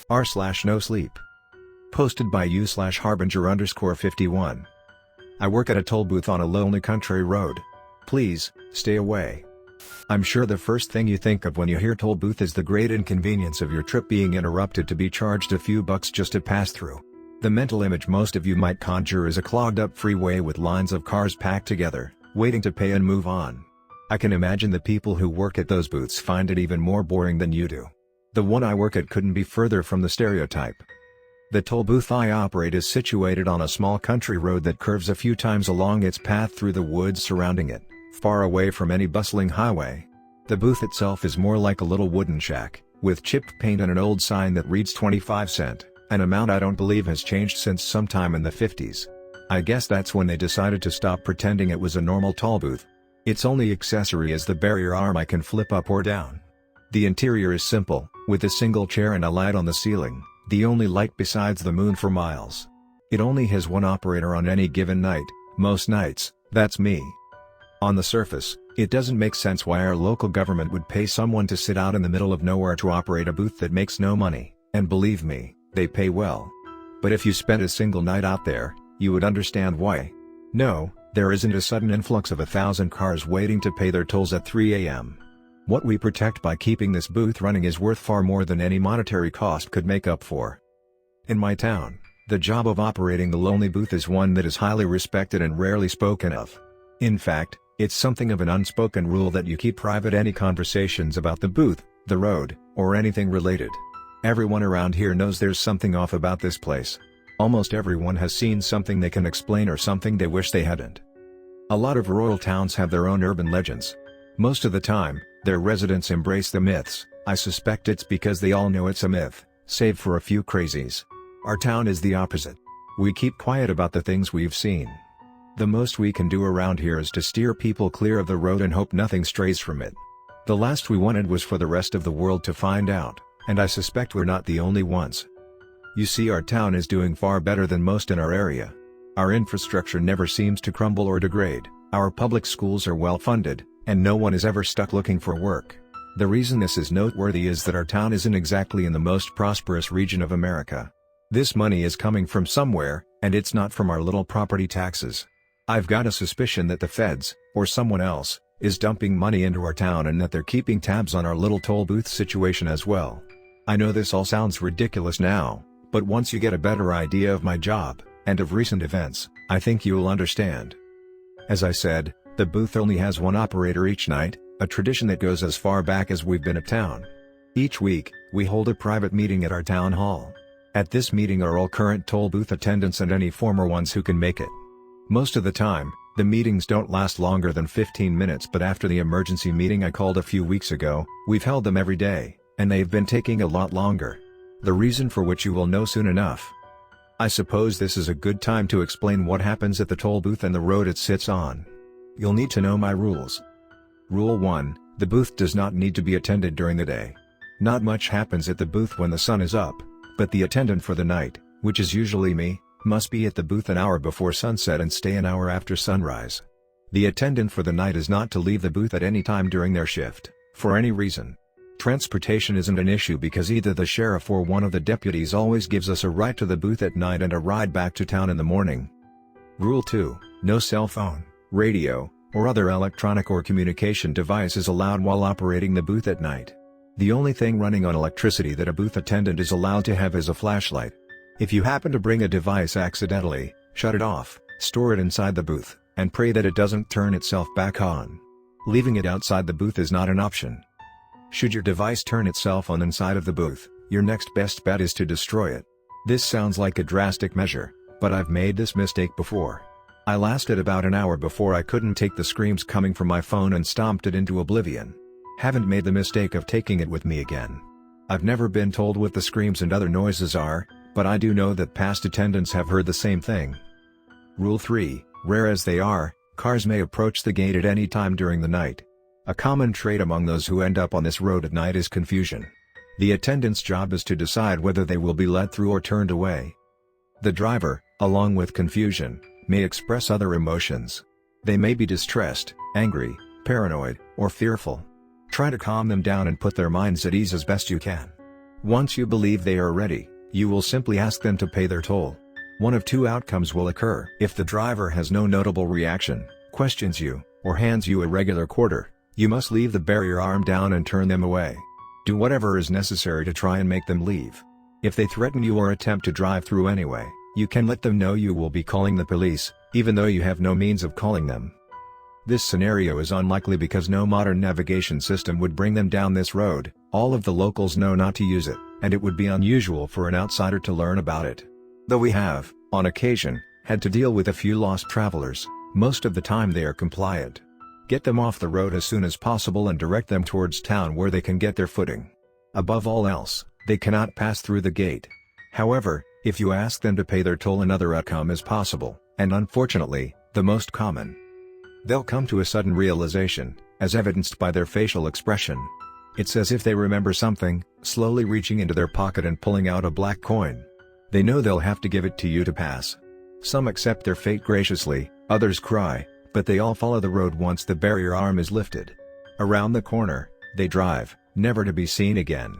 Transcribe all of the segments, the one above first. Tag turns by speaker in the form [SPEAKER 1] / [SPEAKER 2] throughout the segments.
[SPEAKER 1] r/NoSleep. Posted by u/harbinger_51. I work at a toll booth on a lonely country road. Please, stay away. I'm sure the first thing you think of when you hear toll booth is the great inconvenience of your trip being interrupted to be charged a few bucks just to pass through. The mental image most of you might conjure is a clogged up freeway with lines of cars packed together, waiting to pay and move on. I can imagine the people who work at those booths find it even more boring than you do. The one I work at couldn't be further from the stereotype. The toll booth I operate is situated on a small country road that curves a few times along its path through the woods surrounding it, far away from any bustling highway. The booth itself is more like a little wooden shack, with chipped paint and an old sign that reads 25 cents, an amount I don't believe has changed since sometime in the 50s. I guess that's when they decided to stop pretending it was a normal toll booth. Its only accessory is the barrier arm I can flip up or down. The interior is simple, with a single chair and a light on the ceiling, the only light besides the moon for miles. It only has one operator on any given night, most nights, that's me. On the surface, it doesn't make sense why our local government would pay someone to sit out in the middle of nowhere to operate a booth that makes no money, and believe me, they pay well. But if you spent a single night out there, you would understand why. No, there isn't a sudden influx of 1,000 cars waiting to pay their tolls at 3 a.m. What we protect by keeping this booth running is worth far more than any monetary cost could make up for. In my town, the job of operating the lonely booth is one that is highly respected and rarely spoken of. In fact, it's something of an unspoken rule that you keep private any conversations about the booth, the road, or anything related. Everyone around here knows there's something off about this place. Almost everyone has seen something they can explain or something they wish they hadn't. A lot of rural towns have their own urban legends. Most of the time, their residents embrace the myths. I suspect it's because they all know it's a myth, save for a few crazies. Our town is the opposite. We keep quiet about the things we've seen. The most we can do around here is to steer people clear of the road and hope nothing strays from it. The last we wanted was for the rest of the world to find out, and I suspect we're not the only ones. You see, our town is doing far better than most in our area. Our infrastructure never seems to crumble or degrade, our public schools are well funded, and no one is ever stuck looking for work. The reason this is noteworthy is that our town isn't exactly in the most prosperous region of America. This money is coming from somewhere, and it's not from our little property taxes. I've got a suspicion that the feds, or someone else, is dumping money into our town and that they're keeping tabs on our little toll booth situation as well. I know this all sounds ridiculous now, but once you get a better idea of my job, and of recent events, I think you'll understand. As I said, the booth only has one operator each night, a tradition that goes as far back as we've been at town. Each week, we hold a private meeting at our town hall. At this meeting are all current toll booth attendants and any former ones who can make it. Most of the time, the meetings don't last longer than 15 minutes, but after the emergency meeting I called a few weeks ago, we've held them every day, and they've been taking a lot longer. The reason for which you will know soon enough. I suppose this is a good time to explain what happens at the toll booth and the road it sits on. You'll need to know my rules. Rule 1, the booth does not need to be attended during the day. Not much happens at the booth when the sun is up, but the attendant for the night, which is usually me, must be at the booth an hour before sunset and stay an hour after sunrise. The attendant for the night is not to leave the booth at any time during their shift, for any reason. Transportation isn't an issue because either the sheriff or one of the deputies always gives us a ride to the booth at night and a ride back to town in the morning. Rule 2, no cell phone, radio, or other electronic or communication device is allowed while operating the booth at night. The only thing running on electricity that a booth attendant is allowed to have is a flashlight. If you happen to bring a device accidentally, shut it off, store it inside the booth, and pray that it doesn't turn itself back on. Leaving it outside the booth is not an option. Should your device turn itself on inside of the booth, your next best bet is to destroy it. This sounds like a drastic measure, but I've made this mistake before. I lasted about an hour before I couldn't take the screams coming from my phone and stomped it into oblivion. Haven't made the mistake of taking it with me again. I've never been told what the screams and other noises are, but I do know that past attendants have heard the same thing. Rule 3, rare as they are, cars may approach the gate at any time during the night. A common trait among those who end up on this road at night is confusion. The attendant's job is to decide whether they will be let through or turned away. The driver, along with confusion, may express other emotions. They may be distressed, angry, paranoid, or fearful. Try to calm them down and put their minds at ease as best you can. Once you believe they are ready, you will simply ask them to pay their toll. One of two outcomes will occur. If the driver has no notable reaction, questions you, or hands you a regular quarter, you must leave the barrier arm down and turn them away. Do whatever is necessary to try and make them leave. If they threaten you or attempt to drive through anyway, you can let them know you will be calling the police, even though you have no means of calling them. This scenario is unlikely because no modern navigation system would bring them down this road. All of the locals know not to use it, and it would be unusual for an outsider to learn about it. Though we have, on occasion, had to deal with a few lost travelers, most of the time they are compliant. Get them off the road as soon as possible and direct them towards town where they can get their footing. Above all else, they cannot pass through the gate. However, if you ask them to pay their toll, another outcome is possible, and unfortunately, the most common. They'll come to a sudden realization, as evidenced by their facial expression. It's as if they remember something, slowly reaching into their pocket and pulling out a black coin. They know they'll have to give it to you to pass. Some accept their fate graciously, others cry, but they all follow the road once the barrier arm is lifted. Around the corner, they drive, never to be seen again.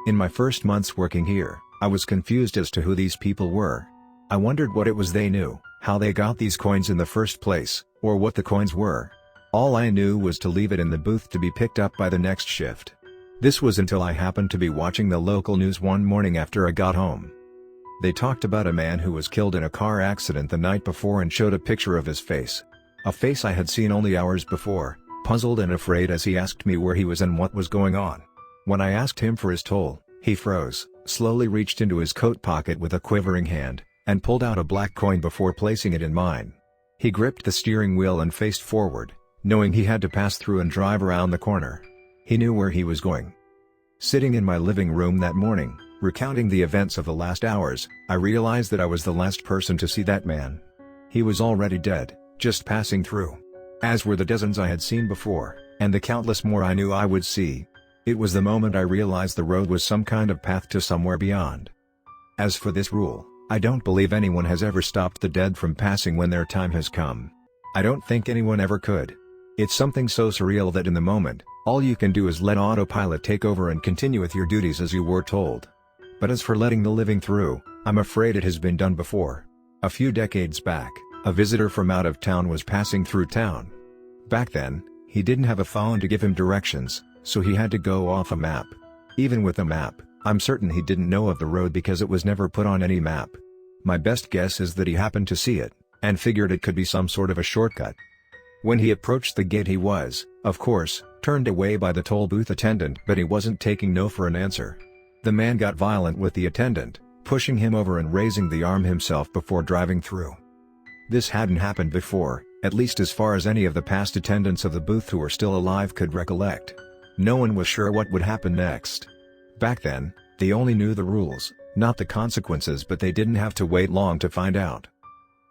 [SPEAKER 1] In my first months working here, I was confused as to who these people were. I wondered what it was they knew, how they got these coins in the first place, or what the coins were. All I knew was to leave it in the booth to be picked up by the next shift. This was until I happened to be watching the local news one morning after I got home. They talked about a man who was killed in a car accident the night before and showed a picture of his face. A face I had seen only hours before, puzzled and afraid as he asked me where he was and what was going on. When I asked him for his toll, he froze, slowly reached into his coat pocket with a quivering hand, and pulled out a black coin before placing it in mine. He gripped the steering wheel and faced forward, knowing he had to pass through and drive around the corner. He knew where he was going. Sitting in my living room that morning, recounting the events of the last hours, I realized that I was the last person to see that man. He was already dead, just passing through. As were the dozens I had seen before, and the countless more I knew I would see. It was the moment I realized the road was some kind of path to somewhere beyond. As for this rule, I don't believe anyone has ever stopped the dead from passing when their time has come. I don't think anyone ever could. It's something so surreal that in the moment, all you can do is let autopilot take over and continue with your duties as you were told. But as for letting the living through, I'm afraid it has been done before. A few decades back, a visitor from out of town was passing through town. Back then, he didn't have a phone to give him directions, so he had to go off a map. Even with a map, I'm certain he didn't know of the road because it was never put on any map. My best guess is that he happened to see it, and figured it could be some sort of a shortcut. When he approached the gate he was, of course, turned away by the toll booth attendant, but he wasn't taking no for an answer. The man got violent with the attendant, pushing him over and raising the arm himself before driving through. This hadn't happened before, at least as far as any of the past attendants of the booth who were still alive could recollect. No one was sure what would happen next. Back then, they only knew the rules, not the consequences, but they didn't have to wait long to find out.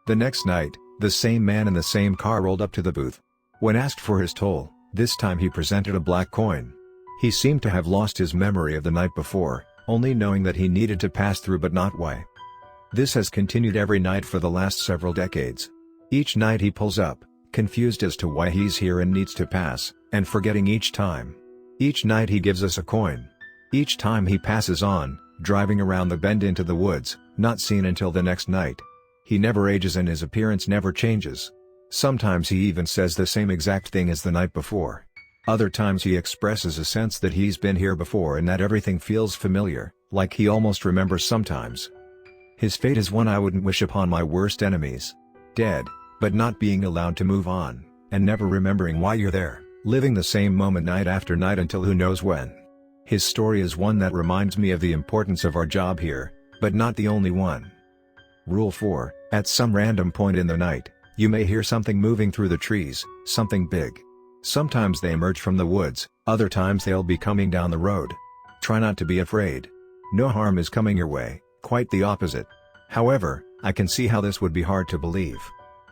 [SPEAKER 1] The next night, the same man in the same car rolled up to the booth. When asked for his toll, this time he presented a black coin. He seemed to have lost his memory of the night before, only knowing that he needed to pass through but not why. This has continued every night for the last several decades. Each night he pulls up, confused as to why he's here and needs to pass, and forgetting each time. Each night he gives us a coin. Each time he passes on, driving around the bend into the woods, not seen until the next night. He never ages and his appearance never changes. Sometimes he even says the same exact thing as the night before. Other times he expresses a sense that he's been here before and that everything feels familiar, like he almost remembers sometimes. His fate is one I wouldn't wish upon my worst enemies. Dead, but not being allowed to move on, and never remembering why you're there, living the same moment night after night until who knows when. His story is one that reminds me of the importance of our job here, but not the only one. Rule 4, at some random point in the night, you may hear something moving through the trees, something big. Sometimes they emerge from the woods, other times they'll be coming down the road. Try not to be afraid. No harm is coming your way, quite the opposite. However, I can see how this would be hard to believe.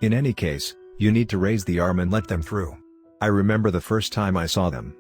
[SPEAKER 1] In any case, you need to raise the arm and let them through. I remember the first time I saw them.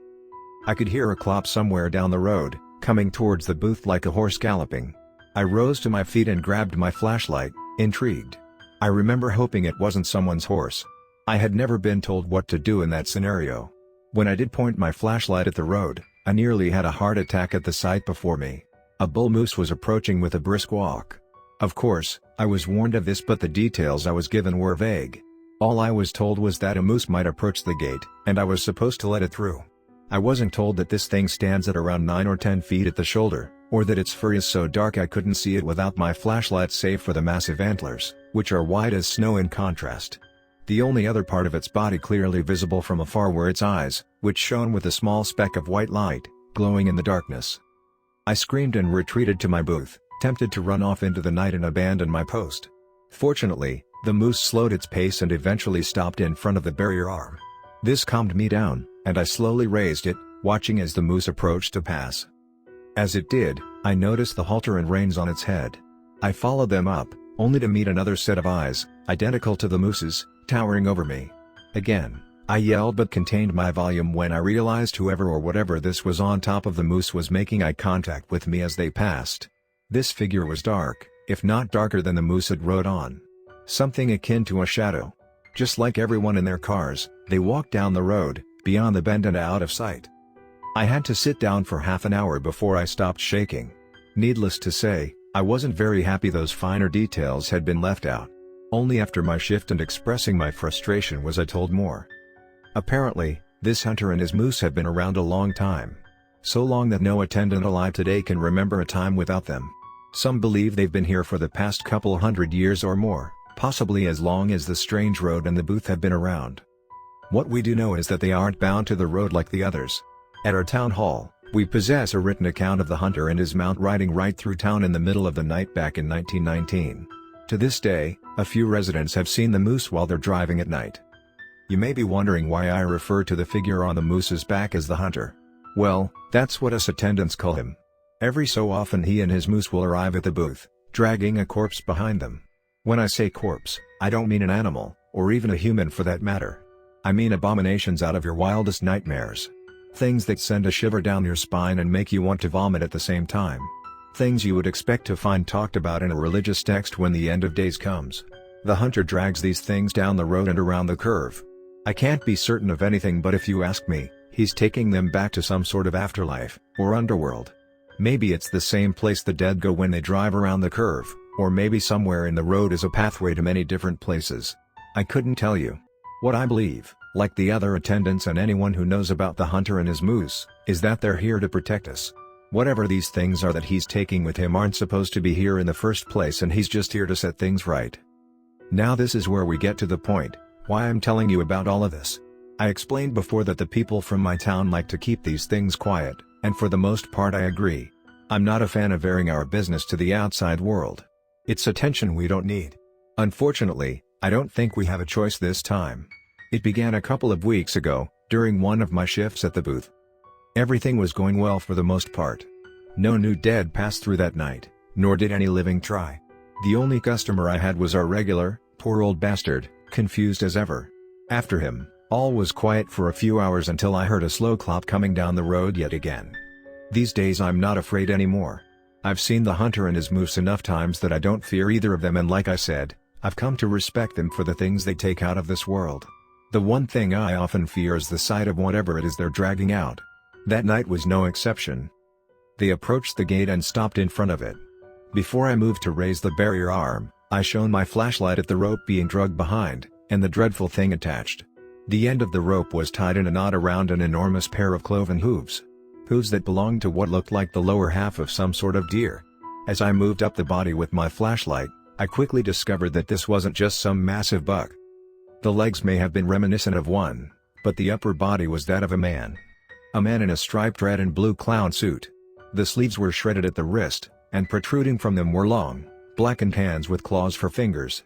[SPEAKER 1] I could hear a clop somewhere down the road, coming towards the booth like a horse galloping. I rose to my feet and grabbed my flashlight, intrigued. I remember hoping it wasn't someone's horse. I had never been told what to do in that scenario. When I did point my flashlight at the road, I nearly had a heart attack at the sight before me. A bull moose was approaching with a brisk walk. Of course, I was warned of this, but the details I was given were vague. All I was told was that a moose might approach the gate, and I was supposed to let it through. I wasn't told that this thing stands at around 9 or 10 feet at the shoulder, or that its fur is so dark I couldn't see it without my flashlight, save for the massive antlers, which are white as snow in contrast. The only other part of its body clearly visible from afar were its eyes, which shone with a small speck of white light, glowing in the darkness. I screamed and retreated to my booth, tempted to run off into the night and abandon my post. Fortunately, the moose slowed its pace and eventually stopped in front of the barrier arm. This calmed me down, and I slowly raised it, watching as the moose approached to pass. As it did, I noticed the halter and reins on its head. I followed them up, only to meet another set of eyes, identical to the moose's, towering over me. Again, I yelled but contained my volume when I realized whoever or whatever this was on top of the moose was making eye contact with me as they passed. This figure was dark, if not darker than the moose it rode on. Something akin to a shadow. Just like everyone in their cars, they walked down the road, beyond the bend and out of sight. I had to sit down for half an hour before I stopped shaking. Needless to say, I wasn't very happy those finer details had been left out. Only after my shift and expressing my frustration was I told more. Apparently, this hunter and his moose have been around a long time. So long that no attendant alive today can remember a time without them. Some believe they've been here for the past couple hundred years or more, possibly as long as the strange road and the booth have been around. What we do know is that they aren't bound to the road like the others. At our town hall, we possess a written account of the hunter and his mount riding right through town in the middle of the night back in 1919. To this day, a few residents have seen the moose while they're driving at night. You may be wondering why I refer to the figure on the moose's back as the hunter. Well, that's what us attendants call him. Every so often he and his moose will arrive at the booth, dragging a corpse behind them. When I say corpse, I don't mean an animal, or even a human for that matter. I mean abominations out of your wildest nightmares. Things that send a shiver down your spine and make you want to vomit at the same time. Things you would expect to find talked about in a religious text when the end of days comes. The hunter drags these things down the road and around the curve. I can't be certain of anything, but if you ask me, he's taking them back to some sort of afterlife, or underworld. Maybe it's the same place the dead go when they drive around the curve, or maybe somewhere in the road is a pathway to many different places. I couldn't tell you. What I believe, like the other attendants and anyone who knows about the hunter and his moose, is that they're here to protect us. Whatever these things are that he's taking with him aren't supposed to be here in the first place, and he's just here to set things right. Now this is where we get to the point, why I'm telling you about all of this. I explained before that the people from my town like to keep these things quiet, and for the most part I agree. I'm not a fan of airing our business to the outside world. It's attention we don't need. Unfortunately, I don't think we have a choice this time. It began a couple of weeks ago, during one of my shifts at the booth. Everything was going well for the most part. No new dead passed through that night, nor did any living try. The only customer I had was our regular, poor old bastard, confused as ever. After him, all was quiet for a few hours until I heard a slow clop coming down the road yet again. These days I'm not afraid anymore. I've seen the hunter and his moose enough times that I don't fear either of them, and like I said, I've come to respect them for the things they take out of this world. The one thing I often fear is the sight of whatever it is they're dragging out. That night was no exception. They approached the gate and stopped in front of it. Before I moved to raise the barrier arm, I shone my flashlight at the rope being dragged behind, and the dreadful thing attached. The end of the rope was tied in a knot around an enormous pair of cloven hooves. Hooves that belonged to what looked like the lower half of some sort of deer. As I moved up the body with my flashlight, I quickly discovered that this wasn't just some massive buck. The legs may have been reminiscent of one, but the upper body was that of a man. A man in a striped red and blue clown suit. The sleeves were shredded at the wrist, and protruding from them were long, blackened hands with claws for fingers.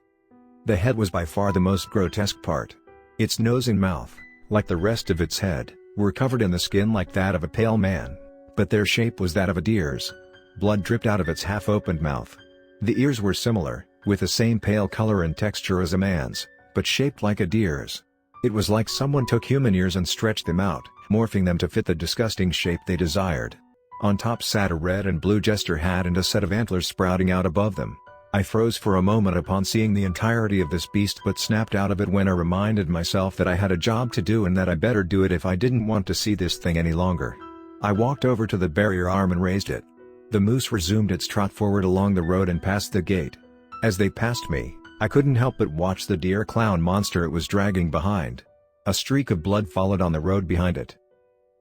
[SPEAKER 1] The head was by far the most grotesque part. Its nose and mouth, like the rest of its head, were covered in the skin like that of a pale man, but their shape was that of a deer's. Blood dripped out of its half-opened mouth. The ears were similar, with the same pale color and texture as a man's, but shaped like a deer's. It was like someone took human ears and stretched them out, morphing them to fit the disgusting shape they desired. On top sat a red and blue jester hat and a set of antlers sprouting out above them. I froze for a moment upon seeing the entirety of this beast, but snapped out of it when I reminded myself that I had a job to do and that I better do it if I didn't want to see this thing any longer. I walked over to the barrier arm and raised it. The moose resumed its trot forward along the road and past the gate. As they passed me, I couldn't help but watch the deer clown monster it was dragging behind. A streak of blood followed on the road behind it.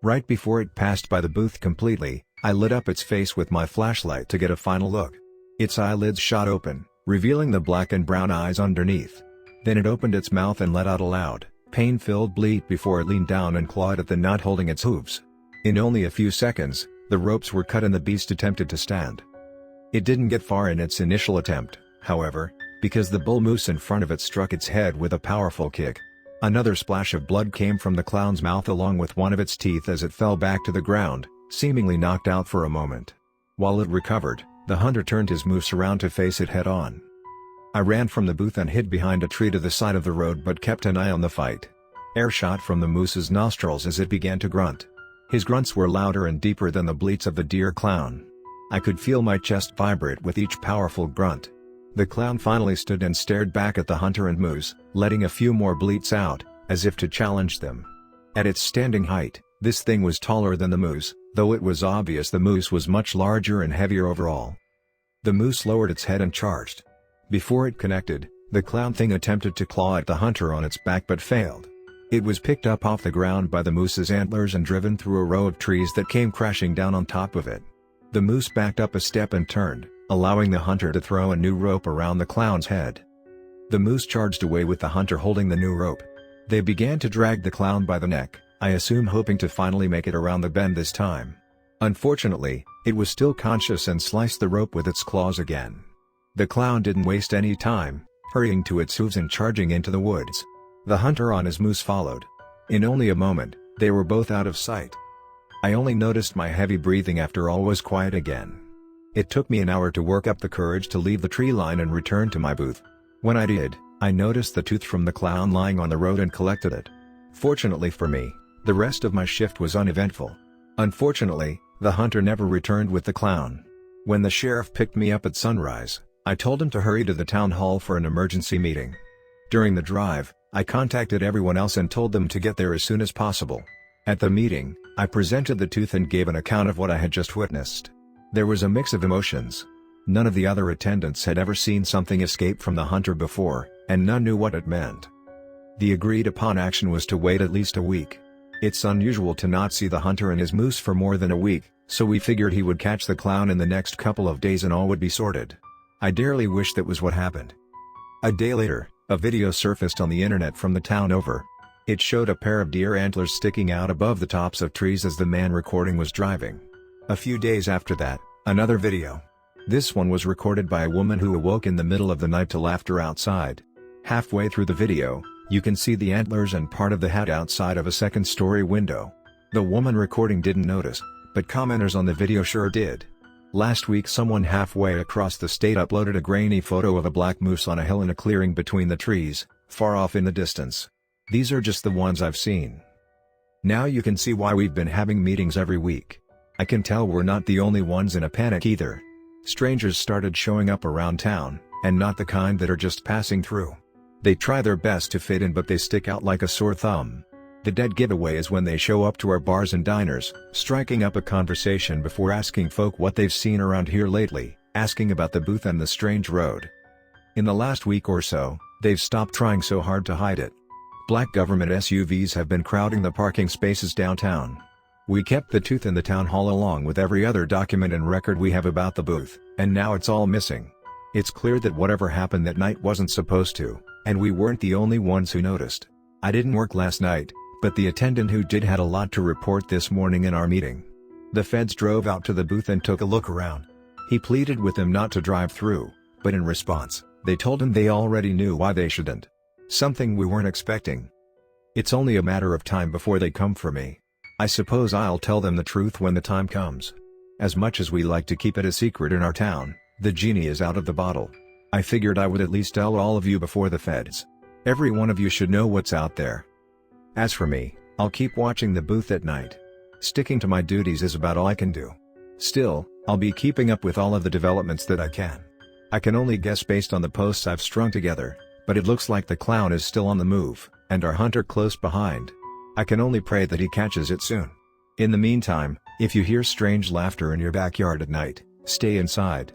[SPEAKER 1] Right before it passed by the booth completely, I lit up its face with my flashlight to get a final look. Its eyelids shot open, revealing the black and brown eyes underneath. Then it opened its mouth and let out a loud, pain-filled bleat before it leaned down and clawed at the knot holding its hooves. In only a few seconds, the ropes were cut and the beast attempted to stand. It didn't get far in its initial attempt, however, because the bull moose in front of it struck its head with a powerful kick. Another splash of blood came from the clown's mouth along with one of its teeth as it fell back to the ground, seemingly knocked out for a moment. While it recovered, the hunter turned his moose around to face it head-on. I ran from the booth and hid behind a tree to the side of the road but kept an eye on the fight. Air shot from the moose's nostrils as it began to grunt. His grunts were louder and deeper than the bleats of the deer clown. I could feel my chest vibrate with each powerful grunt. The clown finally stood and stared back at the hunter and moose, letting a few more bleats out, as if to challenge them. At its standing height, this thing was taller than the moose, though it was obvious the moose was much larger and heavier overall. The moose lowered its head and charged. Before it connected, the clown thing attempted to claw at the hunter on its back but failed. It was picked up off the ground by the moose's antlers and driven through a row of trees that came crashing down on top of it. The moose backed up a step and turned, allowing the hunter to throw a new rope around the clown's head. The moose charged away with the hunter holding the new rope. They began to drag the clown by the neck, I assume hoping to finally make it around the bend this time. Unfortunately, it was still conscious and sliced the rope with its claws again. The clown didn't waste any time, hurrying to its hooves and charging into the woods. The hunter on his moose followed. In only a moment, they were both out of sight. I only noticed my heavy breathing after all was quiet again. It took me an hour to work up the courage to leave the tree line and return to my booth. When I did, I noticed the tooth from the clown lying on the road and collected it. Fortunately for me, the rest of my shift was uneventful. Unfortunately, the hunter never returned with the clown. When the sheriff picked me up at sunrise, I told him to hurry to the town hall for an emergency meeting. During the drive, I contacted everyone else and told them to get there as soon as possible. At the meeting, I presented the tooth and gave an account of what I had just witnessed. There was a mix of emotions. None of the other attendants had ever seen something escape from the hunter before, and none knew what it meant. The agreed-upon action was to wait at least a week. It's unusual to not see the hunter and his moose for more than a week, so we figured he would catch the clown in the next couple of days and all would be sorted. I dearly wish that was what happened. A day later, a video surfaced on the internet from the town over. It showed a pair of deer antlers sticking out above the tops of trees as the man recording was driving. A few days after that, another video. This one was recorded by a woman who awoke in the middle of the night to laughter outside. Halfway through the video, you can see the antlers and part of the hat outside of a second-story window. The woman recording didn't notice, but commenters on the video sure did. Last week someone halfway across the state uploaded a grainy photo of a black moose on a hill in a clearing between the trees, far off in the distance. These are just the ones I've seen. Now you can see why we've been having meetings every week. I can tell we're not the only ones in a panic either. Strangers started showing up around town, and not the kind that are just passing through. They try their best to fit in but they stick out like a sore thumb. The dead giveaway is when they show up to our bars and diners, striking up a conversation before asking folk what they've seen around here lately, asking about the booth and the strange road. In the last week or so, they've stopped trying so hard to hide it. Black government SUVs have been crowding the parking spaces downtown. We kept the tooth in the town hall along with every other document and record we have about the booth, and now it's all missing. It's clear that whatever happened that night wasn't supposed to, and we weren't the only ones who noticed. I didn't work last night, but the attendant who did had a lot to report this morning in our meeting. The feds drove out to the booth and took a look around. He pleaded with them not to drive through, but in response, they told him they already knew why they shouldn't. Something we weren't expecting. It's only a matter of time before they come for me. I suppose I'll tell them the truth when the time comes. As much as we like to keep it a secret in our town, the genie is out of the bottle. I figured I would at least tell all of you before the feds. Every one of you should know what's out there. As for me, I'll keep watching the booth at night. Sticking to my duties is about all I can do. Still, I'll be keeping up with all of the developments that I can. I can only guess based on the posts I've strung together, but it looks like the clown is still on the move, and our hunter close behind. I can only pray that he catches it soon. In the meantime, if you hear strange laughter in your backyard at night, Stay inside.